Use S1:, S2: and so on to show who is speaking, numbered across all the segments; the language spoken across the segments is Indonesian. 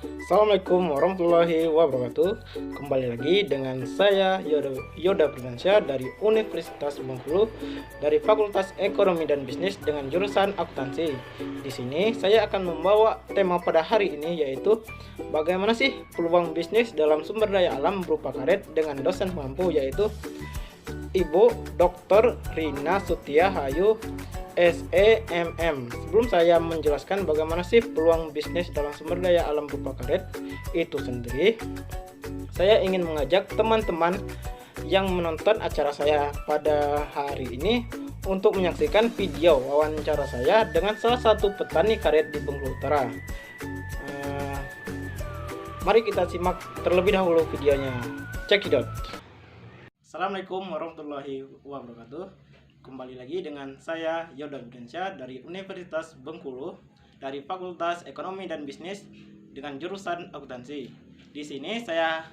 S1: Assalamualaikum warahmatullahi wabarakatuh. Kembali lagi dengan saya Yoda Prudensia dari Universitas Bengkulu dari Fakultas Ekonomi dan Bisnis dengan jurusan akuntansi. Di sini saya akan membawa tema pada hari ini yaitu bagaimana sih peluang bisnis dalam sumber daya alam berupa karet dengan dosen mampu yaitu Ibu Dr. Rina Sutia Hayu SEMM. Sebelum saya menjelaskan bagaimana sih peluang bisnis dalam sumber daya alam berupa karet itu sendiri, saya ingin mengajak teman-teman yang menonton acara saya pada hari ini untuk menyaksikan video wawancara saya dengan salah satu petani karet di Bengkulu Utara. Mari kita simak terlebih dahulu videonya. Check it out. Assalamualaikum warahmatullahi wabarakatuh. Kembali lagi dengan saya Yoda Prudensia dari Universitas Bengkulu dari Fakultas Ekonomi dan Bisnis dengan jurusan akuntansi. Di sini saya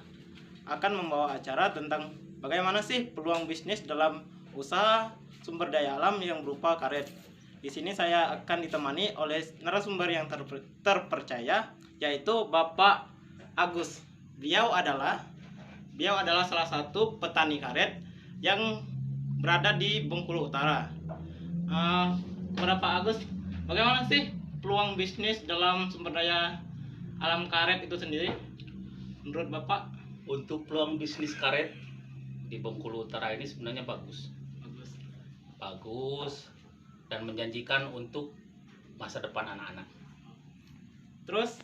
S1: akan membawa acara tentang bagaimana sih peluang bisnis dalam usaha sumber daya alam yang berupa karet. Di sini saya akan ditemani oleh narasumber yang terpercaya yaitu Bapak Agus. Beliau adalah salah satu petani karet yang berada di Bengkulu Utara. Bapak Agus, bagaimana sih peluang bisnis dalam sumber daya alam karet itu sendiri menurut Bapak?
S2: Untuk peluang bisnis karet di Bengkulu Utara ini sebenarnya bagus dan menjanjikan untuk masa depan anak-anak.
S1: Terus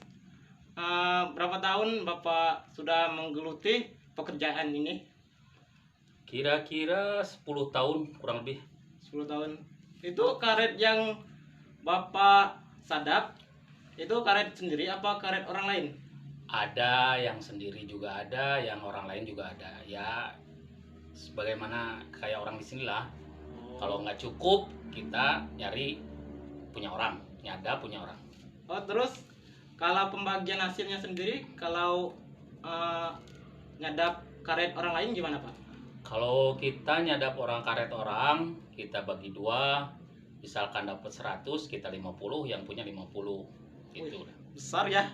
S1: berapa tahun Bapak sudah menggeluti pekerjaan ini?
S2: Kira-kira 10 tahun kurang lebih.
S1: 10 tahun. Itu karet yang Bapak sadap, itu karet sendiri apa karet orang lain?
S2: Ada yang sendiri juga ada, yang orang lain juga ada. Ya, sebagaimana kayak orang di sinilah. Kalau nggak cukup, kita nyari punya orang. Nyada punya orang.
S1: Oh, terus kalau pembagian hasilnya sendiri, kalau nyadap karet orang lain gimana, Pak?
S2: Kalau kita nyadap orang karet orang, kita bagi dua. Misalkan dapat 100, kita 50, yang punya 50. Gitu.
S1: Besar ya.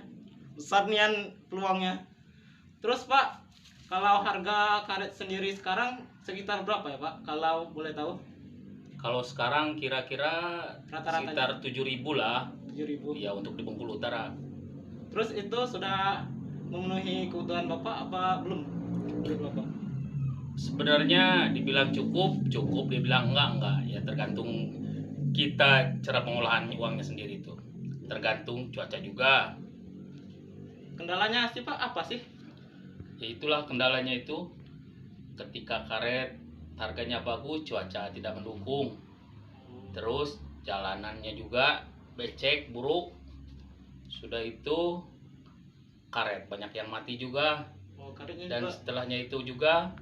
S1: Besar nian peluangnya. Terus Pak, kalau harga karet sendiri sekarang sekitar berapa ya Pak? Kalau boleh tahu?
S2: Kalau sekarang kira-kira sekitar 7.000 lah.
S1: 7.000.
S2: Ya, untuk di Bengkulu Utara.
S1: Terus itu sudah memenuhi kebutuhan Bapak apa belum? Menurut Bapak?
S2: Sebenarnya dibilang cukup, dibilang enggak. Ya tergantung kita cara pengolahan uangnya sendiri itu. Tergantung cuaca juga.
S1: Kendalanya sih Pak apa sih?
S2: Ya itulah kendalanya itu. Ketika karet harganya bagus, cuaca tidak mendukung. Terus jalanannya juga becek, buruk. Sudah itu karet banyak yang mati juga. Dan setelahnya itu juga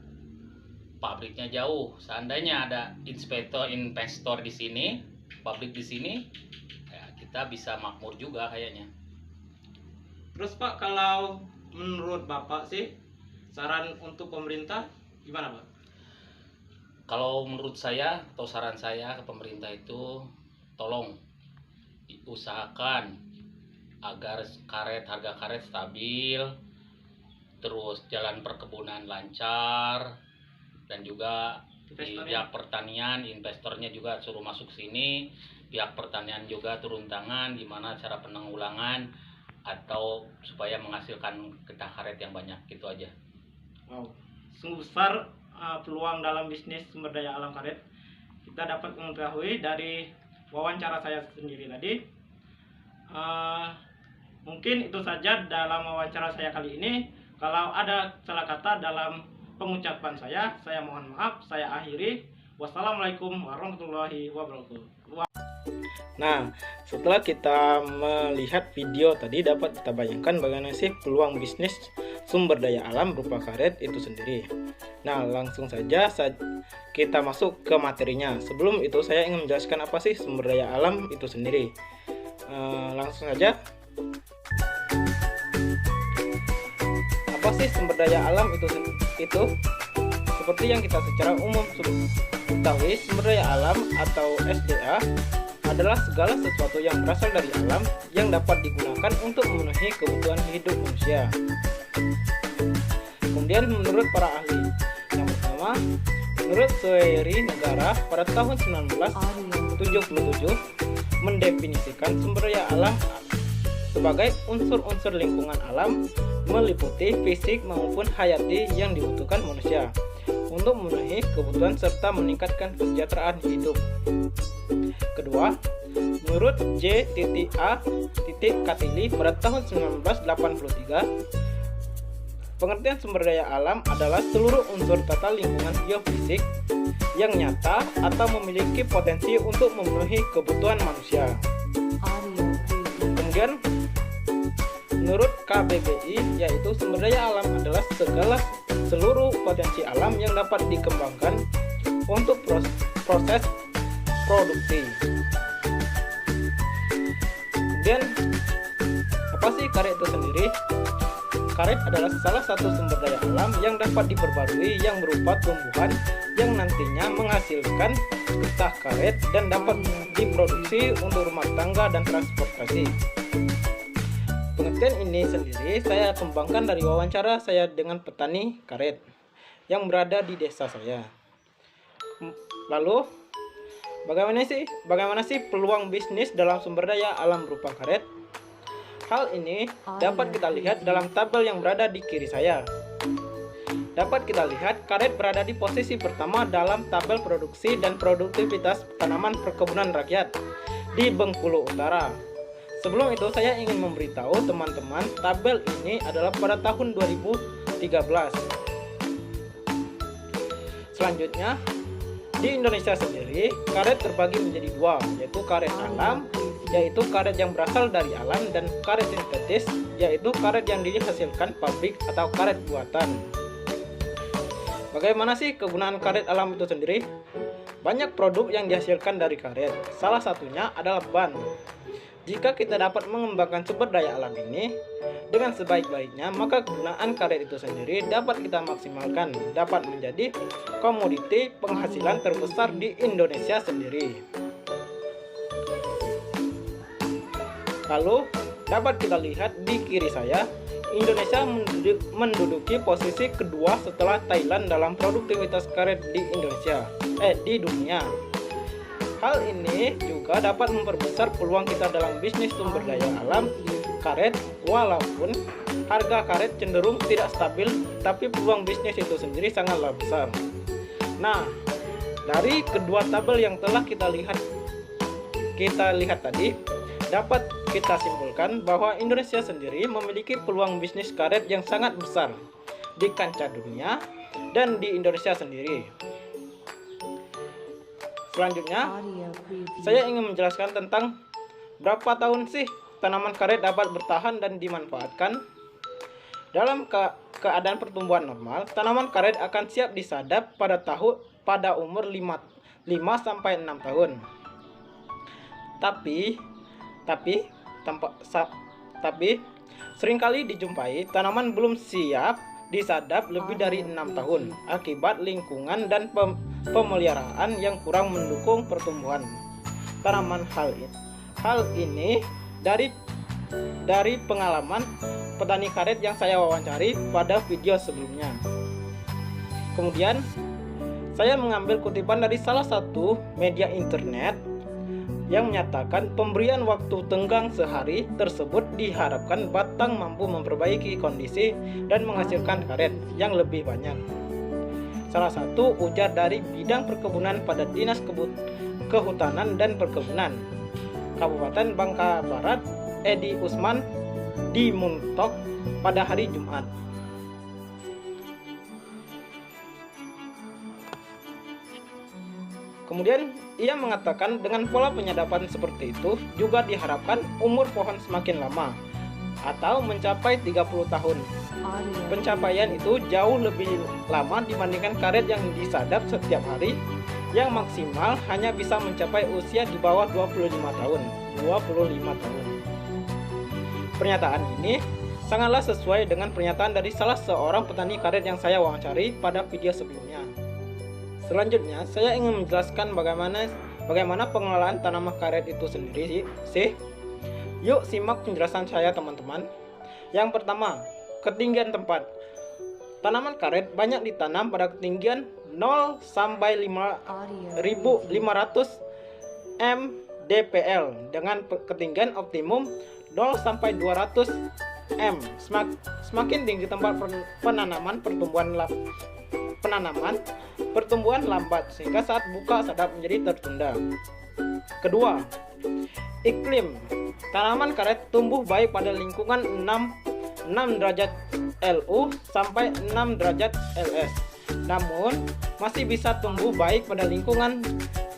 S2: pabriknya jauh. Seandainya ada investor di sini, pabrik di sini, ya kita bisa makmur juga kayaknya.
S1: Terus Pak, kalau menurut Bapak sih saran untuk pemerintah gimana Pak?
S2: Kalau menurut saya atau saran saya ke pemerintah itu tolong diusahakan agar harga karet stabil, terus jalan perkebunan lancar, dan juga di pihak pertanian investornya juga suruh masuk sini, pihak pertanian juga turun tangan gimana cara penanggulangan atau supaya menghasilkan getah karet yang banyak, gitu aja.
S1: Wow, sungguh besar peluang dalam bisnis sumber daya alam karet. Kita dapat mengetahui dari wawancara saya sendiri tadi. Mungkin itu saja dalam wawancara saya kali ini. Kalau ada salah kata dalam pengucapan saya mohon maaf. Saya akhiri. Wassalamualaikum warahmatullahi wabarakatuh. Nah, setelah kita melihat video tadi, dapat kita bayangkan bagaimana sih peluang bisnis sumber daya alam berupa karet itu sendiri. Nah, langsung saja kita masuk ke materinya. Sebelum itu saya ingin menjelaskan apa sih sumber daya alam itu sendiri. Langsung saja. Apa sih sumber daya alam itu? Seperti yang kita secara umum ketahui, sumber daya alam atau SDA adalah segala sesuatu yang berasal dari alam yang dapat digunakan untuk memenuhi kebutuhan hidup manusia. Kemudian menurut para ahli, yang pertama, menurut Sueri Negara pada tahun 1977 mendefinisikan sumber daya alam sebagai unsur-unsur lingkungan alam meliputi fisik maupun hayati yang dibutuhkan manusia untuk memenuhi kebutuhan serta meningkatkan kesejahteraan hidup. Kedua, menurut J.A. Katili pada tahun 1983, pengertian sumber daya alam adalah seluruh unsur tata lingkungan geofisik yang nyata atau memiliki potensi untuk memenuhi kebutuhan manusia. Kemudian, menurut KBBI, yaitu sumber daya alam adalah seluruh potensi alam yang dapat dikembangkan untuk proses produksi. Kemudian, apa sih karet itu sendiri? Karet adalah salah satu sumber daya alam yang dapat diperbarui yang berupa tumbuhan yang nantinya menghasilkan getah karet dan dapat diproduksi untuk rumah tangga dan transportasi. Pengertian ini sendiri saya kembangkan dari wawancara saya dengan petani karet yang berada di desa saya. Lalu, bagaimana sih peluang bisnis dalam sumber daya alam berupa karet? Hal ini dapat kita lihat dalam tabel yang berada di kiri saya. Dapat kita lihat karet berada di posisi pertama dalam tabel produksi dan produktivitas tanaman perkebunan rakyat di Bengkulu Utara. Sebelum itu saya ingin memberitahu teman-teman, tabel ini adalah pada tahun 2013. Selanjutnya, di Indonesia sendiri, karet terbagi menjadi dua, yaitu karet alam, yaitu karet yang berasal dari alam, dan karet sintetis, yaitu karet yang dihasilkan pabrik atau karet buatan. Bagaimana sih kegunaan karet alam itu sendiri? Banyak produk yang dihasilkan dari karet, salah satunya adalah ban. Jika kita dapat mengembangkan sumber daya alam ini dengan sebaik-baiknya, maka kegunaan karet itu sendiri dapat kita maksimalkan, dapat menjadi komoditi penghasilan terbesar di Indonesia sendiri. Lalu, dapat kita lihat di kiri saya, Indonesia menduduki posisi kedua setelah Thailand dalam produktivitas karet di dunia. Hal ini juga dapat memperbesar peluang kita dalam bisnis sumber daya alam karet, walaupun harga karet cenderung tidak stabil, tapi peluang bisnis itu sendiri sangatlah besar. Nah, dari kedua tabel yang telah kita lihat tadi, dapat kita simpulkan bahwa Indonesia sendiri memiliki peluang bisnis karet yang sangat besar di kancah dunia dan di Indonesia sendiri. Selanjutnya, saya ingin menjelaskan tentang berapa tahun sih tanaman karet dapat bertahan dan dimanfaatkan. Dalam keadaan pertumbuhan normal, tanaman karet akan siap disadap pada umur 5-6 tahun. Tapi seringkali dijumpai tanaman belum siap disadap lebih dari 6 tahun akibat lingkungan dan pemeliharaan yang kurang mendukung pertumbuhan tanaman. Hal ini dari pengalaman petani karet yang saya wawancari pada video sebelumnya. Kemudian saya mengambil kutipan dari salah satu media internet yang menyatakan pemberian waktu tenggang sehari tersebut diharapkan batang mampu memperbaiki kondisi dan menghasilkan karet yang lebih banyak. Salah satu ujar dari bidang perkebunan pada Dinas Kehutanan dan Perkebunan Kabupaten Bangka Barat, Edi Usman di Muntok pada hari Jumat. Kemudian ia mengatakan dengan pola penyadapan seperti itu juga diharapkan umur pohon semakin lama atau mencapai 30 tahun. Pencapaian itu jauh lebih lama dibandingkan karet yang disadap setiap hari yang maksimal hanya bisa mencapai usia di bawah 25 tahun. Pernyataan ini sangatlah sesuai dengan pernyataan dari salah seorang petani karet yang saya wawancari pada video sebelumnya. Selanjutnya, saya ingin menjelaskan bagaimana Bagaimana pengelolaan tanaman karet itu sendiri sih? Yuk simak penjelasan saya teman-teman. Yang pertama, ketinggian tempat. Tanaman karet banyak ditanam pada ketinggian 0 sampai 5.500 mdpl dengan ketinggian optimum 0 sampai 200 m. Semakin tinggi tempat penanaman, pertumbuhan lambat sehingga saat buka sadap menjadi tertunda. Kedua, iklim. Tanaman karet tumbuh baik pada lingkungan 6 derajat LU sampai 6 derajat LS. Namun masih bisa tumbuh baik pada lingkungan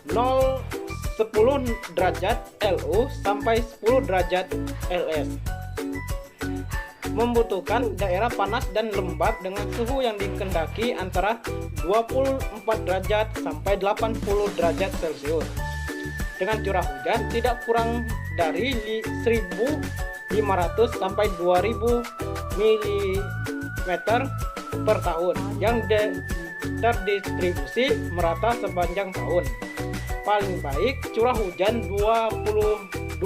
S1: 10 derajat LU sampai 10 derajat LS. Membutuhkan daerah panas dan lembab dengan suhu yang dikehendaki antara 24 derajat sampai 80 derajat Celcius. Dengan curah hujan tidak kurang dari 1.500 sampai 2.000 mm per tahun yang terdistribusi merata sepanjang tahun. Paling baik curah hujan 22.500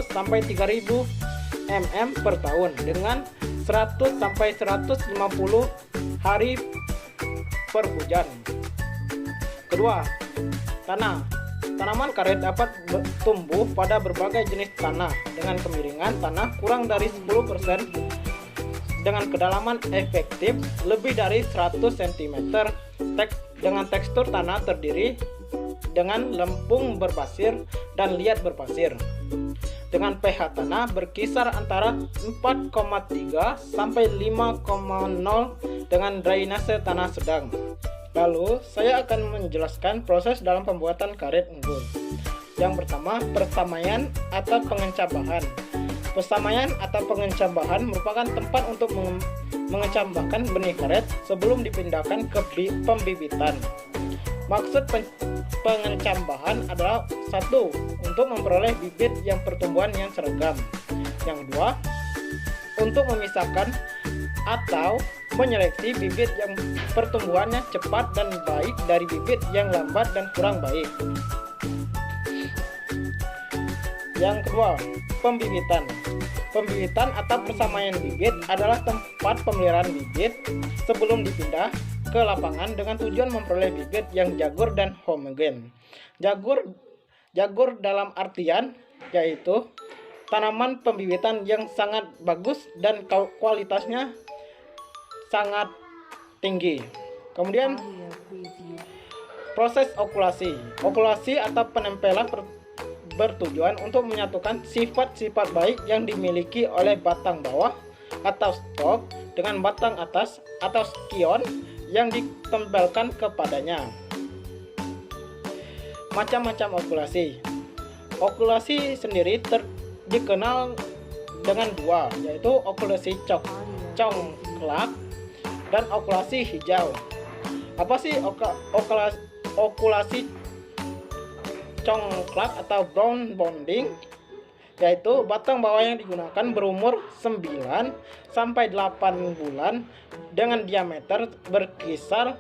S1: sampai 3.000 mm per tahun dengan 100 sampai 150 hari per hujan. Kedua, tanah. Tanaman karet dapat tumbuh pada berbagai jenis tanah dengan kemiringan tanah kurang dari 10% dengan kedalaman efektif lebih dari 100 cm dengan tekstur tanah terdiri dengan lempung berpasir dan liat berpasir. Dengan pH tanah berkisar antara 4,3 sampai 5,0 dengan drainase tanah sedang. Lalu, saya akan menjelaskan proses dalam pembuatan karet unggul. Yang pertama, persamaian atau pengencabahan. Persamaian atau pengencabahan merupakan tempat untuk mengencabahkan benih karet sebelum dipindahkan ke pembibitan. Maksud pengencambahan adalah satu, untuk memperoleh bibit yang pertumbuhan yang seragam. Yang kedua, untuk memisahkan atau menyeleksi bibit yang pertumbuhannya cepat dan baik dari bibit yang lambat dan kurang baik. Yang kedua, pembibitan. Pembibitan atau persamaian bibit adalah tempat pemeliharaan bibit sebelum dipindah ke lapangan dengan tujuan memperoleh bibit yang jagur dan homogen. Jagur dalam artian yaitu tanaman pembibitan yang sangat bagus dan kualitasnya sangat tinggi. Kemudian proses okulasi. Okulasi atau penempelan bertujuan untuk menyatukan sifat-sifat baik yang dimiliki oleh batang bawah atau stalk dengan batang atas atau spion yang ditempelkan kepadanya. Macam-macam okulasi. Okulasi sendiri dikenal dengan dua, yaitu okulasi congklak dan okulasi hijau. Apa sih okulasi congklak atau brown bonding? Yaitu batang bawah yang digunakan berumur 9 sampai 8 bulan dengan diameter berkisar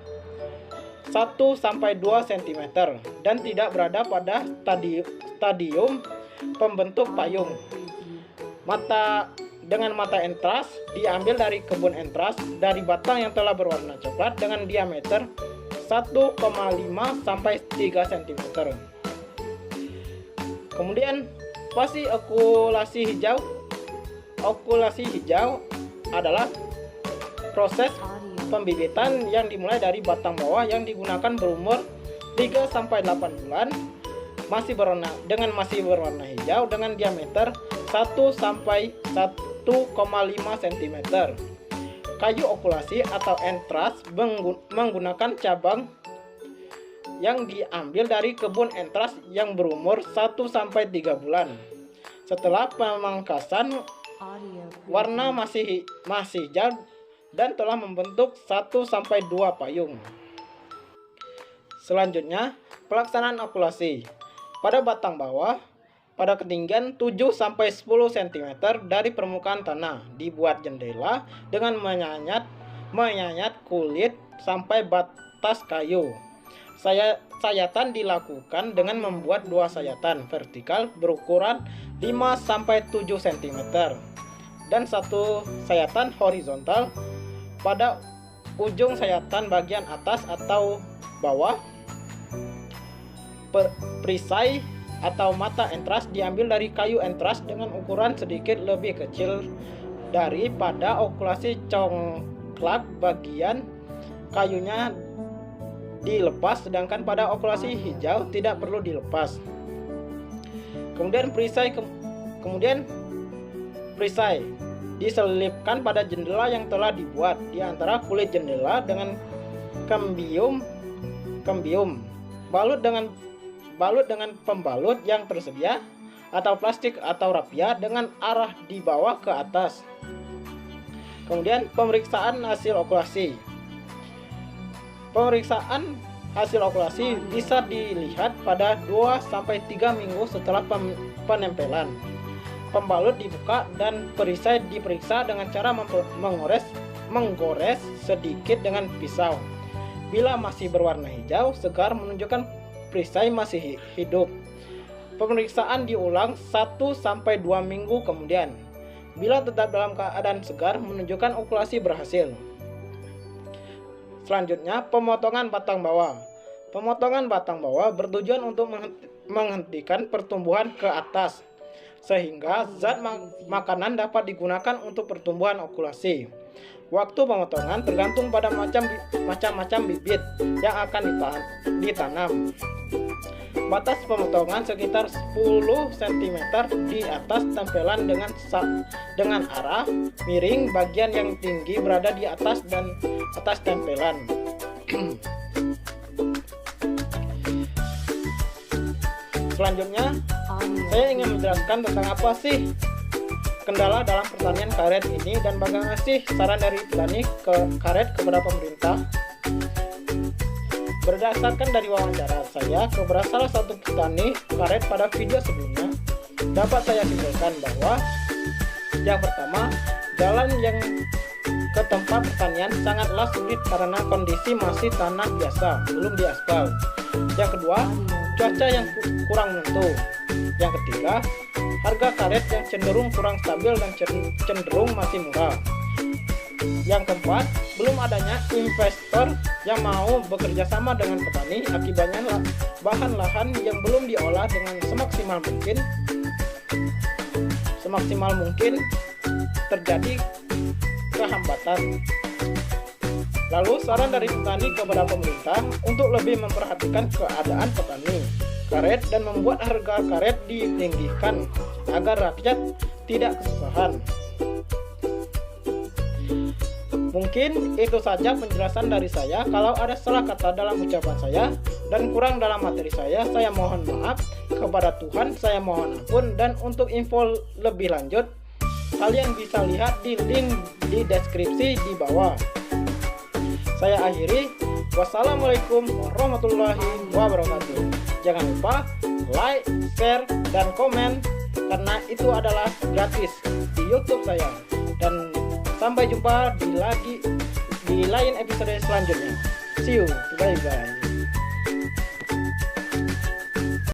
S1: 1 sampai 2 cm dan tidak berada pada stadium pembentuk payung. Mata entras diambil dari kebun entras dari batang yang telah berwarna coklat dengan diameter 1,5 sampai 3 cm. Kemudian pasti okulasi hijau. Okulasi hijau adalah proses pembibitan yang dimulai dari batang bawah yang digunakan berumur 3 sampai 8 bulan masih berwarna hijau dengan diameter 1 sampai 1,5 cm. Kayu okulasi atau entras menggunakan cabang yang diambil dari kebun entras yang berumur 1 sampai 3 bulan. Setelah pemangkasan, warna masih hijau dan telah membentuk 1 sampai 2 payung. Selanjutnya, pelaksanaan okulasi. Pada batang bawah, pada ketinggian 7 sampai 10 cm dari permukaan tanah, dibuat jendela dengan menyayat kulit sampai batas kayu. sayatan dilakukan dengan membuat 2 sayatan vertikal berukuran 5-7 cm dan 1 sayatan horizontal pada ujung sayatan bagian atas atau bawah. Perisai atau mata entras diambil dari kayu entras dengan ukuran sedikit lebih kecil daripada okulasi congklak. Bagian kayunya dilepas, sedangkan pada okulasi hijau tidak perlu dilepas. Kemudian perisai diselipkan pada jendela yang telah dibuat di antara kulit jendela dengan kambium, balut dengan pembalut yang tersedia atau plastik atau rapia dengan arah di bawah ke atas. Kemudian pemeriksaan hasil okulasi. Pemeriksaan hasil okulasi bisa dilihat pada 2-3 minggu setelah penempelan. Pembalut dibuka dan perisai diperiksa dengan cara menggores sedikit dengan pisau. Bila masih berwarna hijau segar menunjukkan perisai masih hidup. Pemeriksaan diulang 1-2 minggu kemudian. Bila tetap dalam keadaan segar menunjukkan okulasi berhasil. Selanjutnya, pemotongan batang bawah. Pemotongan batang bawah bertujuan untuk menghentikan pertumbuhan ke atas, sehingga zat makanan dapat digunakan untuk pertumbuhan okulasi. Waktu pemotongan tergantung pada macam-macam bibit yang akan ditanam. Batas pemotongan sekitar 10 cm di atas tempelan dengan arah miring. Bagian yang tinggi berada di atas dan atas tempelan. Selanjutnya, saya ingin menjelaskan tentang apa sih kendala dalam pertanian karet ini dan bagaimana sih saran dari petani karet kepada pemerintah. Berdasarkan dari wawancara saya kepada salah satu petani karet pada video sebelumnya, dapat saya simpulkan bahwa yang pertama, jalan yang ke tempat pertanian sangatlah sulit karena kondisi masih tanah biasa, belum diaspal. Yang kedua, cuaca yang kurang menentu. Yang ketiga, harga karet yang cenderung kurang stabil dan cenderung masih murah. Yang keempat, belum adanya investor yang mau bekerja sama dengan petani. Akibatnya bahan lahan yang belum diolah dengan semaksimal mungkin terjadi kehambatan. Lalu saran dari petani kepada pemerintah untuk lebih memperhatikan keadaan petani karet dan membuat harga karet ditinggikan agar rakyat tidak kesusahan. Mungkin itu saja penjelasan dari saya. Kalau ada salah kata dalam ucapan saya dan kurang dalam materi saya mohon maaf. Kepada Tuhan saya mohon ampun. Dan untuk info lebih lanjut, kalian bisa lihat di link di deskripsi di bawah. Saya akhiri. Wassalamualaikum warahmatullahi wabarakatuh. Jangan lupa like, share, dan komen karena itu adalah gratis di YouTube saya. Dan sampai jumpa di lain episode selanjutnya. See you, bye bye.